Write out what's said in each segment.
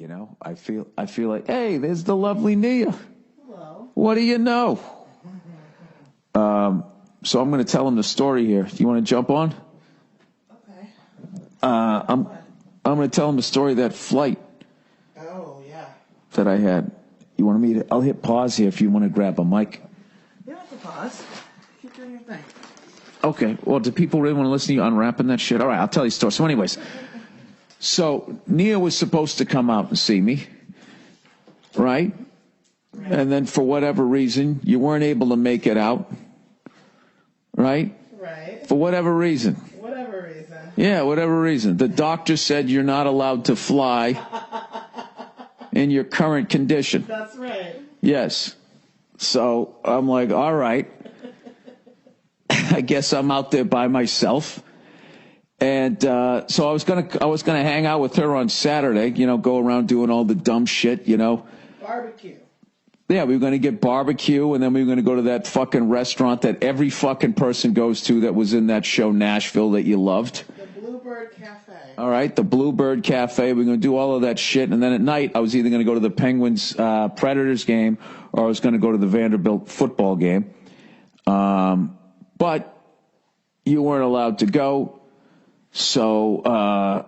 You know, I feel like, hey, there's the lovely Nia. Hello. What do you know? So I'm going to tell him the story here. Do you want to jump on? Okay. I'm going to tell him the story of that flight. Oh, yeah. That I had. You want me to? I'll hit pause here if you want to grab a mic. You don't have to pause. Keep doing your thing. Okay. Well, do people really want to listen to you unwrapping that shit? All right, I'll tell you a story. So anyways, Nia was supposed to come out and see me, right? And then for whatever reason, you weren't able to make it out, right? Right. For whatever reason. Whatever reason. Yeah, whatever reason. The doctor said you're not allowed to fly in your current condition. That's right. Yes. So I'm like, all right. I guess I'm out there by myself. And so I was gonna hang out with her on Saturday, you know, go around doing all the dumb shit, you know. Barbecue. Yeah, we were going to get barbecue, and then we were going to go to that fucking restaurant that every fucking person goes to that was in that show Nashville that you loved. The Bluebird Cafe. All right, the Bluebird Cafe. We're going to do all of that shit, and then at night I was either going to go to the Penguins Predators game or I was going to go to the Vanderbilt football game. But you weren't allowed to go, so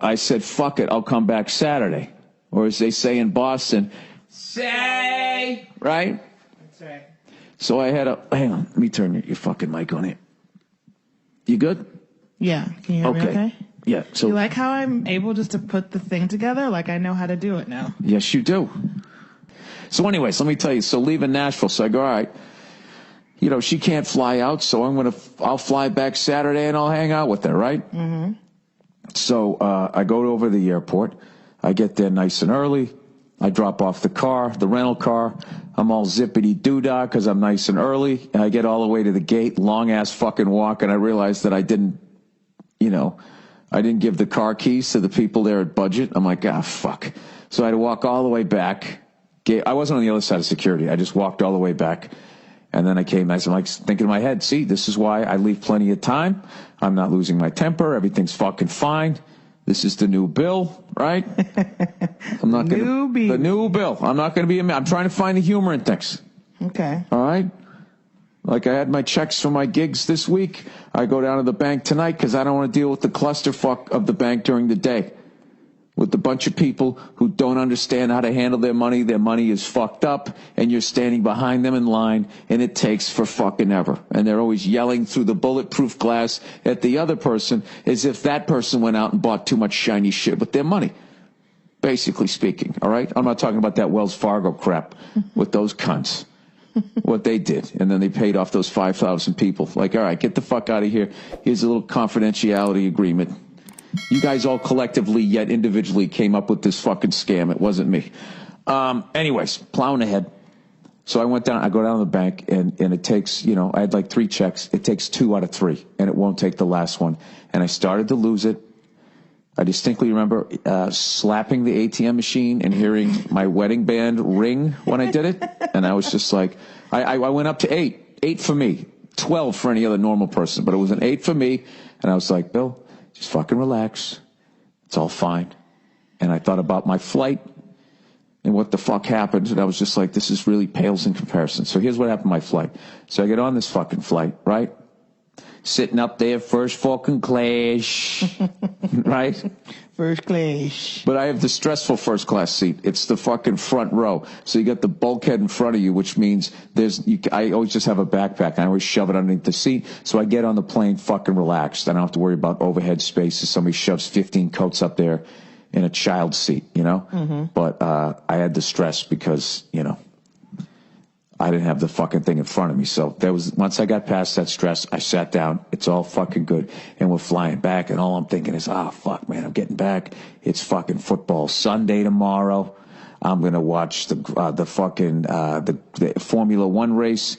I said, fuck it, I'll come back Saturday. Or as they say in Boston, say, right? That's right. So I had hang on, let me turn your fucking mic on here. You good? Yeah. Can you hear me okay? Yeah. So you like how I'm able just to put the thing together? Like I know how to do it now. Yes, you do. So anyways, let me tell you. So leaving Nashville, so I go, all right, you know, she can't fly out, so I'll fly back Saturday and I'll hang out with her, right? Mm-hmm. So I go over to the airport. I get there nice and early. I drop off the rental car. I'm all zippity-doo-dah because I'm nice and early. And I get all the way to the gate, long-ass fucking walk, and I realize that I didn't give the car keys to the people there at Budget. I'm like, fuck. So I had to walk all the way back. I wasn't on the other side of security. I just walked all the way back. And then I came, I'm like thinking in my head, see, this is why I leave plenty of time. I'm not losing my temper. Everything's fucking fine. This is the new bill, right? I'm not going to the new bill. I'm not going to be. I'm trying to find the humor in things. Okay. All right. Like I had my checks for my gigs this week. I go down to the bank tonight because I don't want to deal with the clusterfuck of the bank during the day. With a bunch of people who don't understand how to handle their money. Their money is fucked up, and you're standing behind them in line, and it takes for fucking ever. And they're always yelling through the bulletproof glass at the other person as if that person went out and bought too much shiny shit with their money, basically speaking, all right? I'm not talking about that Wells Fargo crap with those cunts, what they did. And then they paid off those 5,000 people. Like, all right, get the fuck out of here. Here's a little confidentiality agreement. You guys all collectively yet individually came up with this fucking scam. It wasn't me. Anyways, plowing ahead. So I go down to the bank, and it takes, you know, I had like 3 checks. It takes 2 out of 3, and it won't take the last one. And I started to lose it. I distinctly remember slapping the ATM machine and hearing my wedding band ring when I did it. And I was just like, I went up to 8. 8 for me. 12 for any other normal person. But it was an 8 for me. And I was like, Bill, just fucking relax. It's all fine. And I thought about my flight and what the fuck happened. And I was just like, this is really pales in comparison. So here's what happened to my flight. So I get on this fucking flight, right? Sitting up there, first fucking class, right? First class. But I have the stressful first class seat. It's the fucking front row. So you got the bulkhead in front of you, which means I always just have a backpack. I always shove it underneath the seat. So I get on the plane fucking relaxed. I don't have to worry about overhead spaces. Somebody shoves 15 coats up there in a child seat, you know? Mm-hmm. But I had the stress because, you know, I didn't have the fucking thing in front of me. So once I got past that stress, I sat down. It's all fucking good. And we're flying back. And all I'm thinking is, fuck, man, I'm getting back. It's fucking football Sunday tomorrow. I'm going to watch the Formula One race.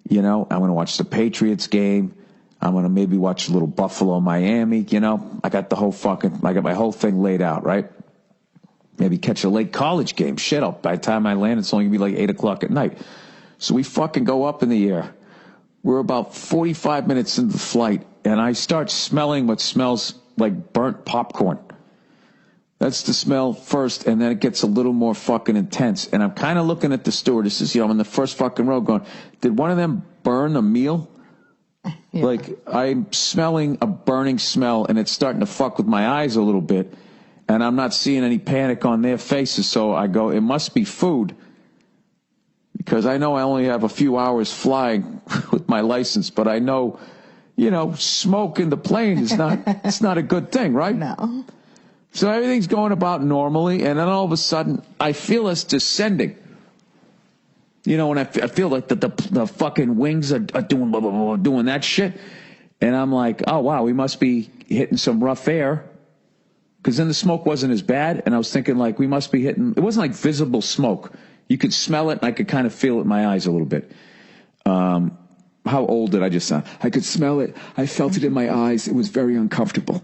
You know, I'm going to watch the Patriots game. I'm going to maybe watch a little Buffalo, Miami. You know, I got my whole thing laid out, right? Maybe catch a late college game. Shit, by the time I land, it's only going to be like 8 o'clock at night. So we fucking go up in the air. We're about 45 minutes into the flight, and I start smelling what smells like burnt popcorn. That's the smell first, and then it gets a little more fucking intense. And I'm kind of looking at the stewardesses, I'm in the first fucking row going, did one of them burn a meal? Yeah. Like, I'm smelling a burning smell, and it's starting to fuck with my eyes a little bit, and I'm not seeing any panic on their faces, so I go, it must be food, because I know I only have a few hours flying with my license, but I know, smoke in the plane is it's not a good thing, right? No. So everything's going about normally, and then all of a sudden, I feel us descending. And I feel like the fucking wings are doing blah, blah, blah, doing that shit. And I'm like, oh, wow, we must be hitting some rough air. Because then the smoke wasn't as bad, and I was thinking, like, we must be hitting... It wasn't like visible smoke. You could smell it, and I could kind of feel it in my eyes a little bit. How old did I just sound? I could smell it. I felt it in my eyes. It was very uncomfortable.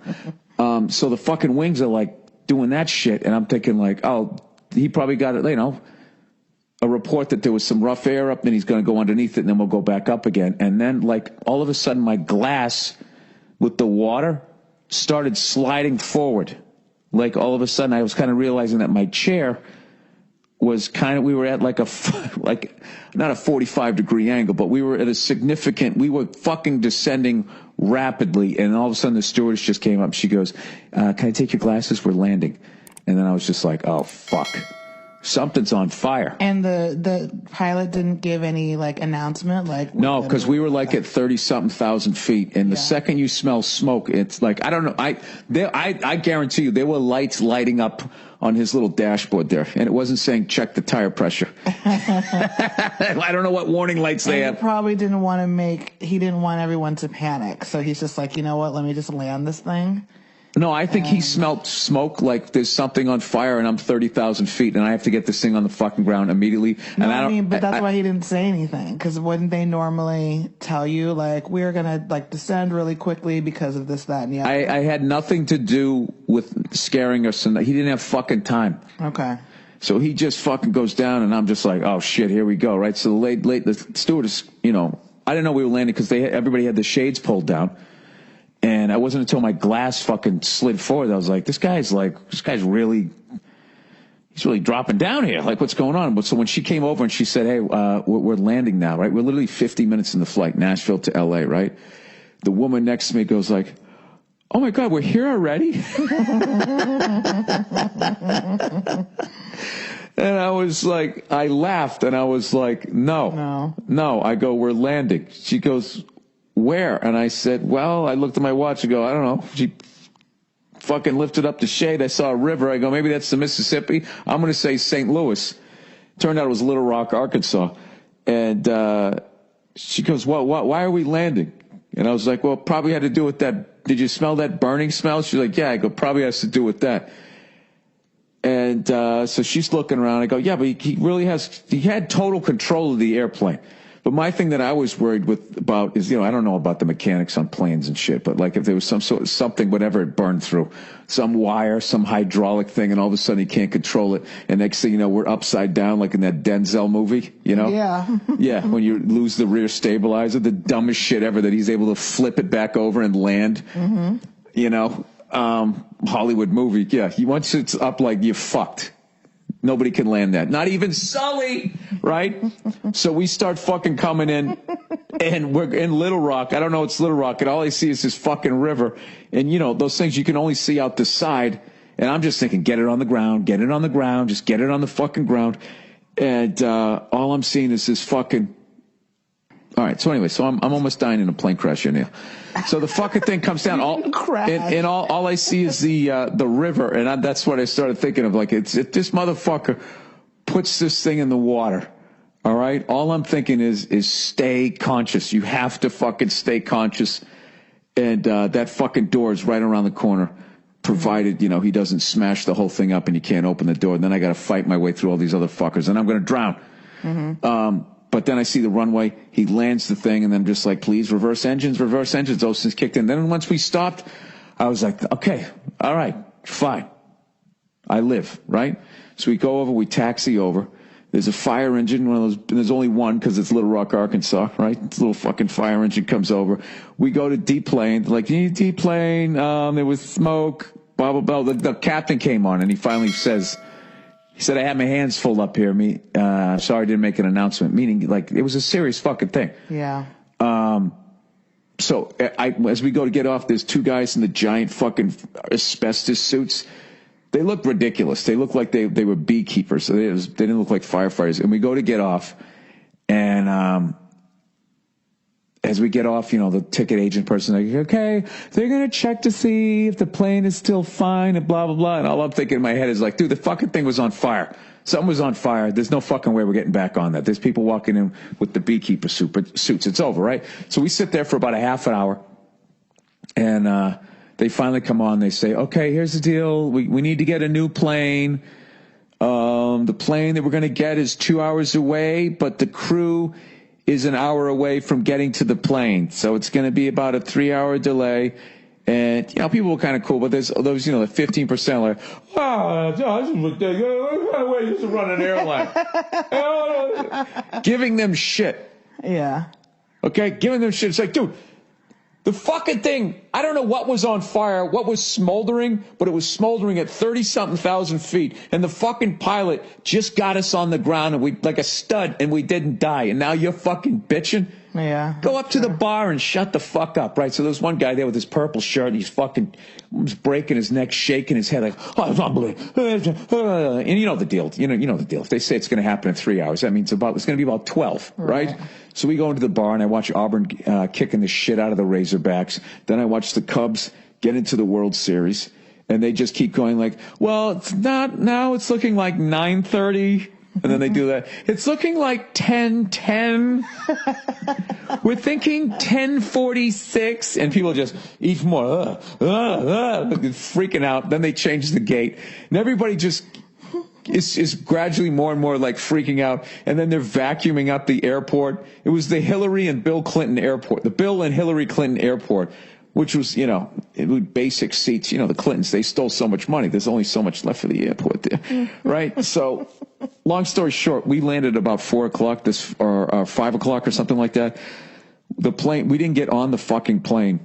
So the fucking wings are like doing that shit, and I'm thinking like, oh, he probably got it, a report that there was some rough air up, then he's going to go underneath it, and then we'll go back up again. And then like all of a sudden my glass with the water started sliding forward. Like all of a sudden I was kind of realizing that my chair was we were at like not a 45-degree angle, but we were at we were fucking descending rapidly, and all of a sudden the stewardess just came up. She goes, can I take your glasses? We're landing. And then I was just like, oh, fuck. Something's on fire. And the pilot didn't give any, announcement? No, because we were, at 30-something thousand feet, and the second you smell smoke, it's like, I don't know, I guarantee you there were lights lighting up on his little dashboard there, and it wasn't saying check the tire pressure. I don't know what warning lights they have. He probably didn't want everyone to panic, so he's just like, you know what, let me just land this thing. No, I think he smelled smoke like there's something on fire, and I'm 30,000 feet, and I have to get this thing on the fucking ground immediately. But that's why he didn't say anything, because wouldn't they normally tell you, we're going to, descend really quickly because of this, that, and the other? I had nothing to do with scaring us, and he didn't have fucking time. Okay. So he just fucking goes down, and I'm just like, oh, shit, here we go, right? So the stewardess, I didn't know we were landing because everybody had the shades pulled down. And it wasn't until my glass fucking slid forward that I was like, this guy's really dropping down here. Like, what's going on? But so when she came over and she said, hey, we're landing now, right? We're literally 50 minutes in the flight, Nashville to L.A., right? The woman next to me goes like, oh my God, we're here already? And I was like, I laughed and I was like, no. I go, we're landing. She goes, where? And I said, well, I looked at my watch and go, I don't know. She fucking lifted up the shade. I saw a river. I go, maybe that's the Mississippi. I'm going to say St. Louis. Turned out it was Little Rock, Arkansas. And she goes, well, why are we landing? And I was like, well, probably had to do with that. Did you smell that burning smell? She's like, yeah. I go, probably has to do with that. And so she's looking around. I go, yeah, but he had total control of the airplane. But my thing that I was worried about is, I don't know about the mechanics on planes and shit, but if there was something, whatever it burned through, some wire, some hydraulic thing, and all of a sudden you can't control it. And next thing you know, we're upside down like in that Denzel movie, Yeah. Yeah, when you lose the rear stabilizer, the dumbest shit ever that he's able to flip it back over and land, Hollywood movie. Yeah, once it's up, you're fucked. Nobody can land that. Not even Sully, right? So we start fucking coming in, and we're in Little Rock. I don't know it's Little Rock, and all I see is this fucking river. And, those things you can only see out the side. And I'm just thinking, get it on the ground, just get it on the fucking ground. And all I'm seeing is this fucking... All right, so anyway, I'm almost dying in a plane crash here, Neil. So the fucking thing comes down, and all I see is the river, and that's what I started thinking of. If this motherfucker puts this thing in the water, all right, all I'm thinking is stay conscious. You have to fucking stay conscious, and that fucking door is right around the corner, provided, he doesn't smash the whole thing up and you can't open the door. And then I got to fight my way through all these other fuckers, and I'm going to drown. Mm-hmm. But then I see the runway, he lands the thing, and then just like, please, reverse engines. Those things kicked in. Then once we stopped, I was like, okay, all right, fine. I live, right? So we go over, we taxi over. There's a fire engine, one of those, and there's only one because it's Little Rock, Arkansas, right? This little fucking fire engine comes over. We go to deplane. They're like, you need deplane. There was smoke, blah, blah, blah. The captain came on and he finally says, he said, I had my hands full up here. Sorry I didn't make an announcement. Meaning, like, it was a serious fucking thing. Yeah. So as we go to get off, there's two guys in the giant fucking asbestos suits. They look ridiculous. They look like they were beekeepers. So they didn't look like firefighters. And we go to get off, and as we get off, you know, the ticket agent person, like, okay, they're going to check to see if the plane is still fine and blah, blah, blah. And all I'm thinking in my head is like, dude, the fucking thing was on fire. Something was on fire. There's no fucking way we're getting back on that. There's people walking in with the beekeeper suits. It's over, right? So we sit there for about a half an hour, and they finally come on. They say, okay, here's the deal. We need to get a new plane. The plane that we're going to get is 2 hours away, but the crew is an hour away from getting to the plane. So it's going to be about a 3-hour delay. And, you know, people were kind of cool, but there's those, you know, the 15% like, this is ridiculous. What kind of way to run an airline? Giving them shit. Yeah. Okay? Giving them shit. It's like, dude, the fucking thing, I don't know what was on fire, what was smoldering, but it was smoldering at 30-something thousand feet. And the fucking pilot just got us on the ground and we, like a stud, and we didn't die. And now you're fucking bitching? Yeah. Go up to the bar and shut the fuck up, right? So there's one guy there with his purple shirt, and he's fucking breaking his neck, shaking his head like, oh, it's unbelievable. And you know the deal. You know the deal. If they say it's going to happen in 3 hours, that means it's going to be about 12, right? So we go into the bar, and I watch Auburn kicking the shit out of the Razorbacks. Then I watch the Cubs get into the World Series, and they just keep going like, well, it's not now. It's looking like 9:30. And then they do that. It's looking like 10:10. We're thinking 10:46. And people just eat more. Freaking out. Then they change the gate. And everybody just is gradually more and more like freaking out. And then they're vacuuming up the airport. It was the Hillary and Bill Clinton airport. The Bill and Hillary Clinton airport, which was, you know, basic seats. You know, the Clintons, they stole so much money. There's only so much left for the airport there, right? So, long story short, we landed about 4 o'clock or 5 o'clock or something like that. The plane, we didn't get on the fucking plane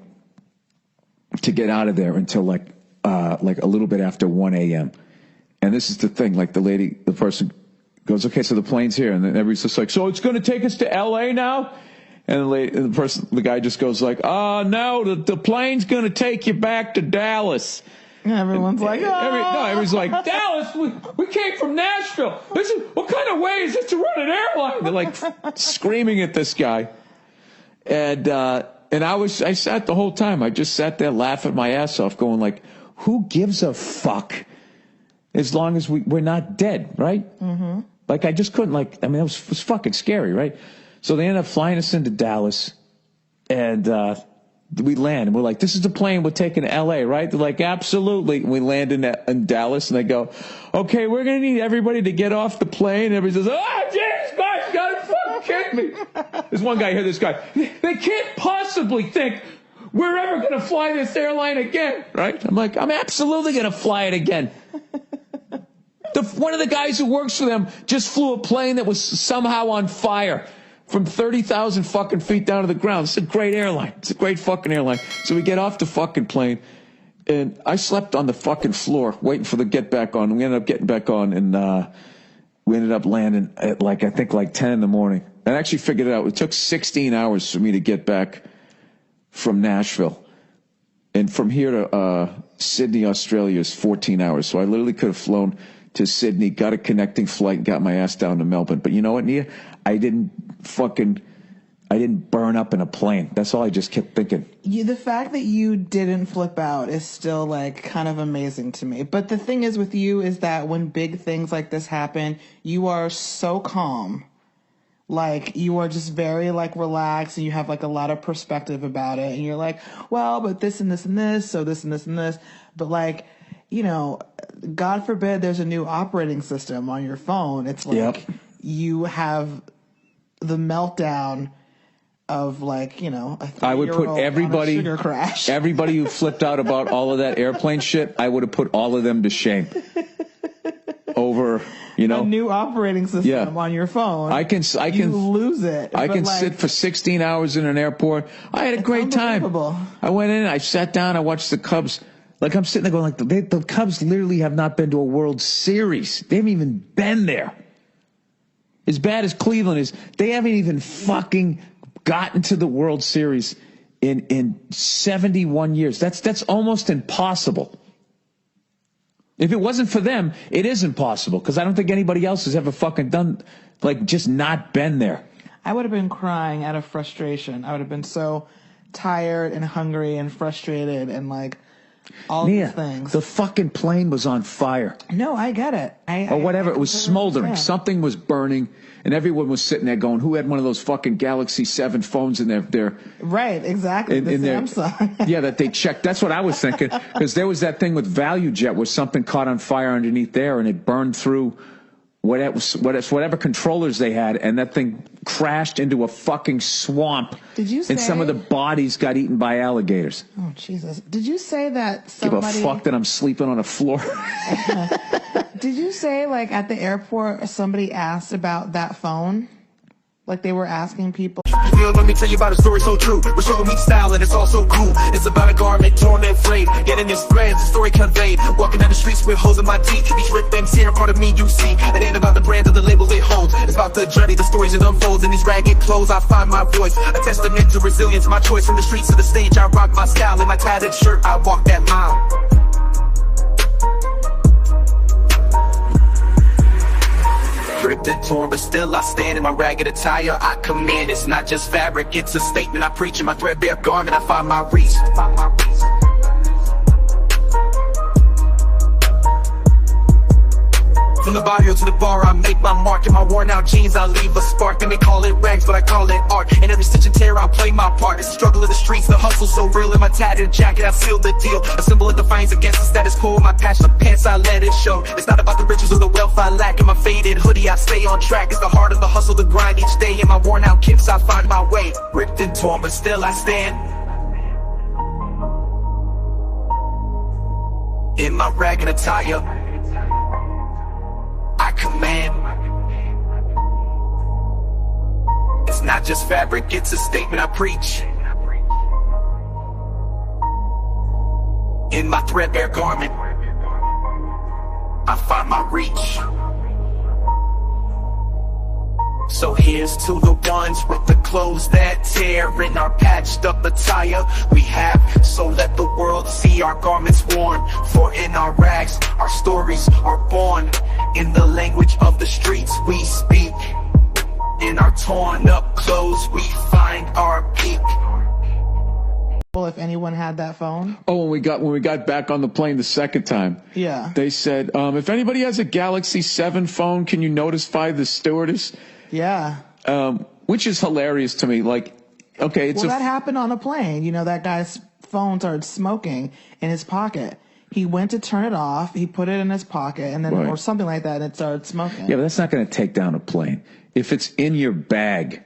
to get out of there until like a little bit after 1 a.m. And this is the thing, like the person goes, okay, so the plane's here. And then everybody's just like, so it's going to take us to L.A. now? And the guy just goes like, oh, no, the plane's going to take you back to Dallas. Everyone's like, oh. Everyone's like, Dallas, we came from Nashville. What kind of way is this to run an airline? They're like screaming at this guy. And I sat the whole time. I just sat there laughing my ass off going like, who gives a fuck as long as we're not dead, right? Mm-hmm. Like I just couldn't it was fucking scary, right? So they ended up flying us into Dallas, and we land, and we're like, this is the plane we're taking to L.A., right? They're like, absolutely. And we land in Dallas, and they go, okay, we're going to need everybody to get off the plane. And everybody says, oh, Jesus Christ, you got to fucking kidding me. There's one guy here, this guy, they can't possibly think we're ever going to fly this airline again, right? I'm like, I'm absolutely going to fly it again. One of the guys who works for them just flew a plane that was somehow on fire from 30,000 fucking feet down to the ground. It's a great airline. It's a great fucking airline. So we get off the fucking plane, and I slept on the fucking floor waiting for the get back on. We ended up getting back on, and we ended up landing at I think 10 in the morning. I actually figured it out. It took 16 hours for me to get back from Nashville. And from here to Sydney, Australia is 14 hours. So I literally could have flown to Sydney, got a connecting flight, and got my ass down to Melbourne. But you know what, Nia? I didn't burn up in a plane. That's all I just kept thinking. The fact that you didn't flip out is still kind of amazing to me. But the thing is with you is that when big things like this happen, you are so calm. You are just very relaxed, and you have a lot of perspective about it. And you're like, well, but this and this and this, so this and this and this. But God forbid there's a new operating system on your phone. It's yep. You have the meltdown of I would put everybody sugar crash. Everybody who flipped out about all of that airplane shit, I would have put all of them to shame. Over, a new operating system on your phone. I can you lose it. I can sit for 16 hours in an airport. I had a great time. I went in, I sat down, I watched the Cubs. Like, I'm sitting there going, like, the Cubs literally have not been to a World Series. They haven't even been there. As bad as Cleveland is, they haven't even fucking gotten to the World Series in 71 years. That's almost impossible. If it wasn't for them, it is impossible, because I don't think anybody else has ever fucking done, like, just not been there. I would have been crying out of frustration. I would have been so tired and hungry and frustrated and, like, all these things. The fucking plane was on fire. No, I get it. Or whatever. It was smoldering. Understand. Something was burning, and everyone was sitting there going, who had one of those fucking Galaxy 7 phones in their Right, exactly. The Samsung. Yeah, that they checked. That's what I was thinking. Because there was that thing with ValueJet where something caught on fire underneath there, and it burned through whatever controllers they had, and that thing crashed into a fucking swamp. Did you say? And some of the bodies got eaten by alligators. Oh, Jesus. Did you say that somebody... Give a fuck that I'm sleeping on a floor. Did you say, like, at the airport, somebody asked about that phone? Like, they were asking people... Let me tell you about a story so true. We're showing me style and it's all so cool. It's about a garment torn and frayed, getting his threads, the story conveyed. Walking down the streets with holes in my teeth. Each rip things here, part of me you see. It ain't about the brand or the label it holds. It's about the journey, the stories it unfolds. In these ragged clothes I find my voice, a testament to resilience. My choice from the streets to the stage, I rock my style. In my tattered shirt, I walk that mile. Ripped and torn, but still I stand in my ragged attire. I command, it's not just fabric, it's a statement I preach. In my threadbare garment, I find my reach. From the barrio to the bar, I make my mark. In my worn out jeans, I leave a spark. And they call it rags, but I call it art. In every stitch and tear, I play my part. It's the struggle of the streets, the hustle so real. In my tattered jacket, I seal the deal. A symbol of defiance against the status quo. My passion of pants, I let it show. It's not about the riches or the wealth I lack. In my faded hoodie, I stay on track. It's the heart of the hustle, the grind each day. In my worn out kicks, I find my way. Ripped and torn, but still I stand. In my ragged attire, I command. It's not just fabric, it's a statement I preach. In my threadbare garment, I find my reach. So here's to the ones with the clothes that tear. In our patched up attire we have, so let the world see our garments worn. For in our rags, our stories are born. In the language of the streets we speak. In our torn up clothes we find our peak. Well, if anyone had that phone. Oh, when we got back on the plane the second time, yeah, they said, if anybody has a Galaxy 7 phone, can you notify the stewardess? Yeah. Which is hilarious to me. Like, okay, it's that happened on a plane. You know, that guy's phone started smoking in his pocket. He went to turn it off. He put it in his pocket, and then or something like that, and it started smoking. Yeah, but that's not going to take down a plane. If it's in your bag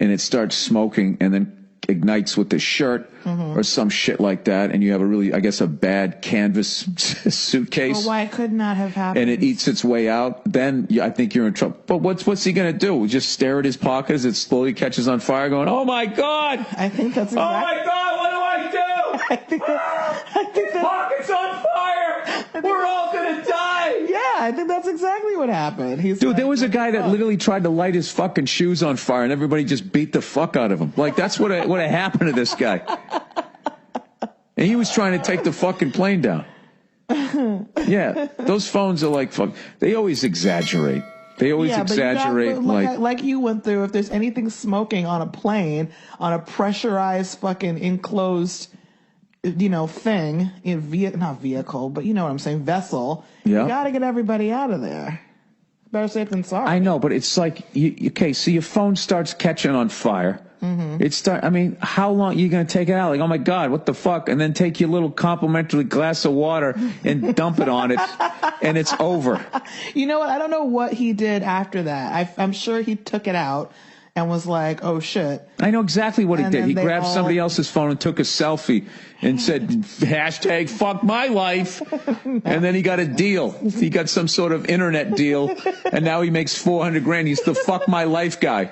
and it starts smoking and then ignites with the shirt or some shit like that, and you have a bad canvas suitcase. Well, why could not have happened? And it eats its way out, then I think you're in trouble. But what's he going to do? Just stare at his pocket as it slowly catches on fire, going, "Oh my God!" I think that's exactly. Oh my God! What do I do? I think that pocket's on fire. We're all gonna die. Yeah, I think that's exactly what happened. Dude, there was a guy that literally tried to light his fucking shoes on fire, and everybody just beat the fuck out of him. Like, that's what happened to this guy. And he was trying to take the fucking plane down. Yeah, those phones are like fuck. They always exaggerate. They always exaggerate. Like you went through. If there's anything smoking on a plane, on a pressurized fucking enclosed, thing, not vehicle, but you know what I'm saying, vessel. Yeah. You got to get everybody out of there. Better safe than sorry. I know, but it's like, so your phone starts catching on fire. How long are you going to take it out? Like, oh my God, what the fuck? And then take your little complimentary glass of water and dump it on it, and it's over. You know what? I don't know what he did after that. I'm sure he took it out and was like, oh shit. I know exactly what he did. He grabbed somebody else's phone and took a selfie and said, hashtag fuck my life. And then he got a deal. He got some sort of internet deal, and now he makes $400,000. He's the fuck my life guy.